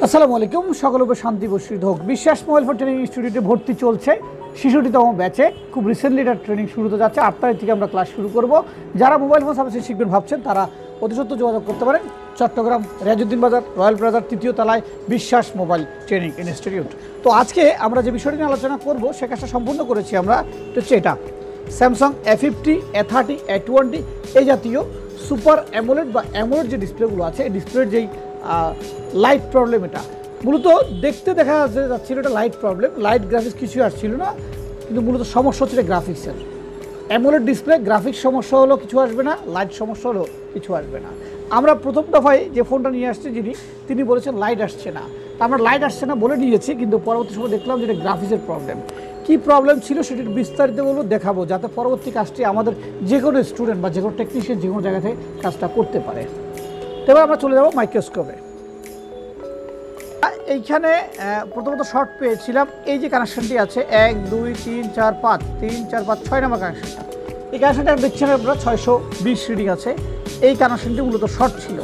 আসসালামু আলাইকুম, সকল উপর শান্তি বর্ষিত হোক। বিশ্বাস মোবাইল ফোন ট্রেনিং ইনস্টিটিউটে ভর্তি চলছে 66তম ব্যাচে। খুব রিসেন্টলি এটা ট্রেনিং শুরু হতে যাচ্ছে। 8 তারিখ থেকে আমরা ক্লাস শুরু করব। যারা মোবাইল ফোন সার্ভিস শিখবেন ভাবছেন তারা অতি সত্ত্বর যোগাযোগ করতে পারেন চট্টগ্রাম রিয়াজউদ্দিন বাজার, রয়্যাল প্লাজার 3য় তলায় বিশ্বাস মোবাইল ট্রেনিং ইনস্টিটিউট। তো আজকে আমরা যে বিষয়টি নিয়ে আলোচনা করব সে কাজটা সম্পূর্ণ করেছি আমরা। এটা স্যামসাং A50, A30, A20 এই জাতীয় সুপার অ্যামোলেড বা অ্যামোলেড যে ডিসপ্লেগুলো আছে, এই ডিসপ্লের যেই লাইট প্রবলেম, এটা মূলত দেখতে দেখা যাচ্ছিল এটা লাইট প্রবলেম, লাইট গ্রাফিক্স কিছুই আসছিল না, কিন্তু মূলত সমস্যা হচ্ছে গ্রাফিক্সের। অ্যামোলেড ডিসপ্লে গ্রাফিক্স সমস্যা হলো কিছু আসবে না, লাইট সমস্যা হলো কিছু আসবে না। আমরা প্রথম দফায় যে ফোনটা নিয়ে আসছি তিনি বলেছেন লাইট আসছে না, তা আমরা লাইট আসছে না বলে নিয়েছি, কিন্তু পরবর্তী সময় দেখলাম যে এটা গ্রাফিক্সের প্রবলেম। কী প্রবলেম ছিল সেটির বিস্তারিত বলবো, দেখাবো, যাতে পরবর্তী কাজটি আমাদের যে কোনো স্টুডেন্ট বা যে কোনো টেকনিশিয়ান যে কোনো জায়গা থেকে কাজটা করতে পারে। তো এবার আমরা চলে যাবো মাইক্রোস্কোপে। এইখানে প্রথমত শর্ট পেয়েছিলাম, এই যে কানেকশনটি আছে 1 2 3 4 5 3 4 5 6 নম্বর কানেকশনটা। এই কানেকশনটা দেখছেন আপনারা 620 রিডিং আছে। এই কানেকশনটি মূলত শর্ট ছিল।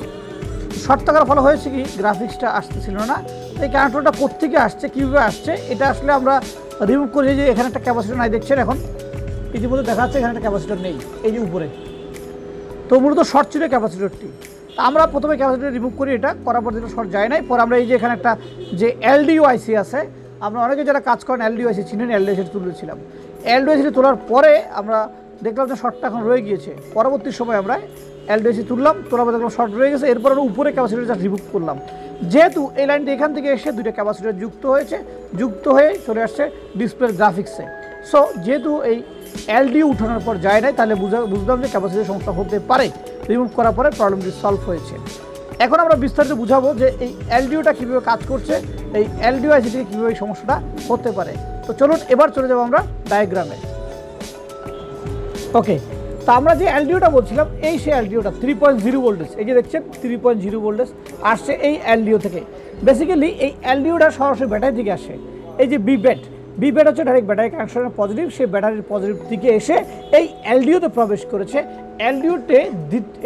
শর্ট থাকার ফলে হয়েছে কি, গ্রাফিক্সটা আসতেছিল না। এই কানেক্টরটা কোত্থেকে আসছে, কীভাবে আসছে, এটা আসলে আমরা রিমুভ করি। যে এখানে একটা ক্যাপাসিটর নাই দেখছেন, এখন ইতিমধ্যে দেখা যাচ্ছে এখানে একটা ক্যাপাসিটর নেই, এই যে উপরে। তো মূলত শর্ট ছিল ক্যাপাসিটরটি। আমরা প্রথমে ক্যাপাসিটর রিমুভ করি, এটা করার পর যেটা শর্ট যায় নাই। পরে আমরা এই যে এখানে একটা যে এলডিও আইসি আছে, আমরা অনেকে যারা কাজ করেন এলডিও আইসি চিনেন, এলডিও আইসি তুলেছিলাম। এলডিও আইসি তোলার পরে আমরা দেখলাম যে শর্টটা এখন রয়ে গিয়েছে। পরবর্তী সময় আমরা এলডিও আইসি তুললাম, তোলার পর দেখলাম শর্ট রয়ে গেছে। এরপর আমরা উপরে ক্যাপাসিটর যা রিমুভ করলাম, যেহেতু এই লাইনটা এখান থেকে এসে দুইটা ক্যাপাসিটর যুক্ত হয়েছে, যুক্ত হয়ে চলে আসছে ডিসপ্লের গ্রাফিক্সে। সো যেহেতু এই এলডিও উঠানোর পর যায় নাই, তাহলে বুঝলাম যে ক্যাপাসিটির সমস্যা হতে পারে। রিমুভ করার পরে প্রবলেমটি সলভ হয়েছে। এখন আমরা বিস্তারিত বুঝাবো যে এই এলডিওটা কীভাবে কাজ করছে, এই এলডিও আইসি থেকে কীভাবে এই সমস্যাটা হতে পারে। তো চলুন এবার চলে যাবো আমরা ডায়াগ্রামে। ওকে, তো আমরা যে এলডিওটা বলছিলাম, এই সেই এলডিওটা 3.0 ভোল্টেজ, এই যে দেখছেন 3.0 ভোল্টেজ আসছে এই এলডিও থেকে। বেসিক্যালি এই এলডিওটা সরাসরি ব্যাটারি থেকে আসে। এই যে বি ব্যাট হচ্ছে ডাইরেক্ট ব্যাটারি কানেকশনের পজিটিভ, সেই ব্যাটারির পজিটিভ দিকে এসে এই এলডিওতে প্রবেশ করেছে। এলডিওতে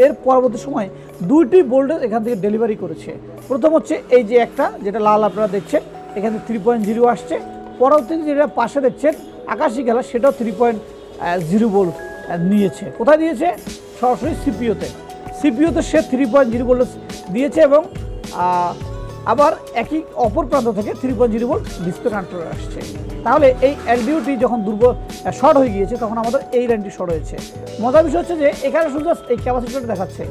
এর পরবর্তী সময় দুইটি ভোল্টেজ এখান থেকে ডেলিভারি করেছে। প্রথম হচ্ছে এই যে একটা, যেটা লাল আপনারা দেখছেন, এখান থেকে 3.0 আসছে। পরবর্তীতে যেটা পাশে দেখছেন আকাশি কালার, সেটাও 3.0 ভোল্ট নিয়েছে। কোথায় দিয়েছে? সরাসরি সিপিইউতে সে 3.0 ভোল্ট দিয়েছে, এবং আবার একই অপর প্রান্ত থেকে 3.0 ভোল্ট ডিসপ্লে কানেক্টর আসছে। তাহলে এই এলডিওটি যখন শর্ট হয়ে গিয়েছে, তখন আমাদের এই লাইনটি শর্ট হয়েছে। মজার বিষয় হচ্ছে যে এখানে শুধু এই ক্যাপাসিটরটা দেখাচ্ছে,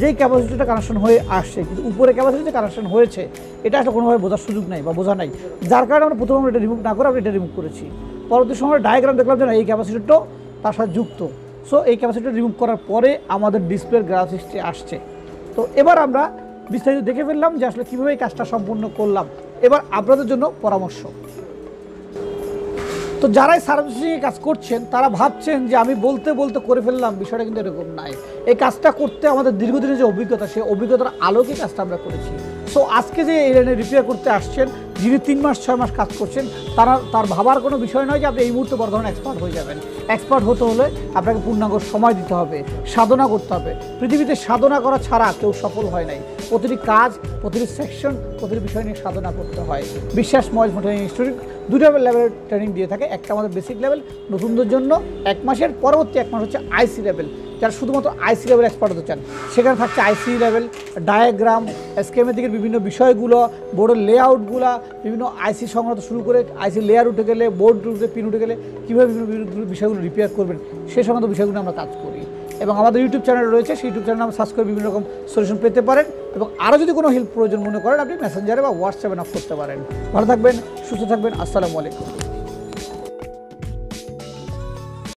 যেই ক্যাপাসিটরটা কানেকশন হয়ে আসছে, কিন্তু উপরে ক্যাপাসিটি যে কানেকশন হয়েছে এটা আসলে কোনোভাবে বোঝার সুযোগ নাই বা বোঝা নাই, যার কারণে আমরা প্রথমে এটা রিমুভ না করে আমরা এটা রিমুভ করেছি। পরবর্তী সময় ডায়াগ্রাম দেখলাম যে না, এই ক্যাপাসিটরটাও তার সাথে যুক্ত। সো এই ক্যাপাসিটর রিমুভ করার পরে আমাদের ডিসপ্লের গ্রাফিক্সটি আসছে। তো এবার আমরা বিস্তারিত দেখে ফেললাম যে আসলে কীভাবে এই কাজটা সম্পূর্ণ করলাম। এবার আপনাদের জন্য পরামর্শ। তো যারাই সার্ভিসিংয়ে কাজ করছেন তারা ভাবছেন যে আমি বলতে বলতে করে ফেললাম, বিষয়টা কিন্তু এরকম নাই। এই কাজটা করতে আমাদের দীর্ঘদিনের যে অভিজ্ঞতা, সেই অভিজ্ঞতার আলোকে কাজটা আমরা করেছি। সো আজকে যে এই লাইনে রিপেয়ার করতে আসছেন, যিনি 3 মাস 6 মাস কাজ করছেন, তার ভাবার কোনো বিষয় নয় যে আপনি এই মুহূর্তে বড় ধরনের এক্সপার্ট হয়ে যাবেন। এক্সপার্ট হতে হলে আপনাকে পূর্ণাঙ্গ সময় দিতে হবে, সাধনা করতে হবে। পৃথিবীতে সাধনা করা ছাড়া কেউ সফল হয় নাই। প্রতিটি কাজ, প্রতিটি সেকশন, প্রতিটি বিষয় নিয়ে সাধনা করতে হয়। বিশ্বাস মোবাইল ফোন ট্রেনিং ইনস্টিটিউট 2টা লেভেলের ট্রেনিং দিয়ে থাকে। একটা আমাদের বেসিক লেভেল নতুনদের জন্য 1 মাসের, পরবর্তী 1 মাস হচ্ছে আইসি লেভেল, যারা শুধুমাত্র আইসি লেভেল এক্সপার্ট হতে চান। সেখানে থাকছে আইসি লেভেল, ডায়াগ্রাম, স্কেমেটিকের বিভিন্ন বিষয়গুলো, বোর্ডের লেআউটগুলো, বিভিন্ন আইসি সংক্রান্ত শুরু করে আইসি লেয়ার উঠে গেলে, বোর্ড উঠে, পিন উঠে গেলে কীভাবে বিভিন্ন বিষয়গুলো রিপেয়ার করবেন, সেই সংক্রান্ত বিষয়গুলো আমরা কাজ করি। এবং আমাদের ইউটিউব চ্যানেল রয়েছে, সেই ইউটিউব চ্যানেল আমরা সার্চ করে বিভিন্ন রকম সলিউশন পেতে পারেন। এবং আরও যদি কোনো হেল্প প্রয়োজন মনে করেন, আপনি মেসেঞ্জারে বা হোয়াটসঅ্যাপে নক করতে পারেন। ভালো থাকবেন, সুস্থ থাকবেন। আসসালামু আলাইকুম।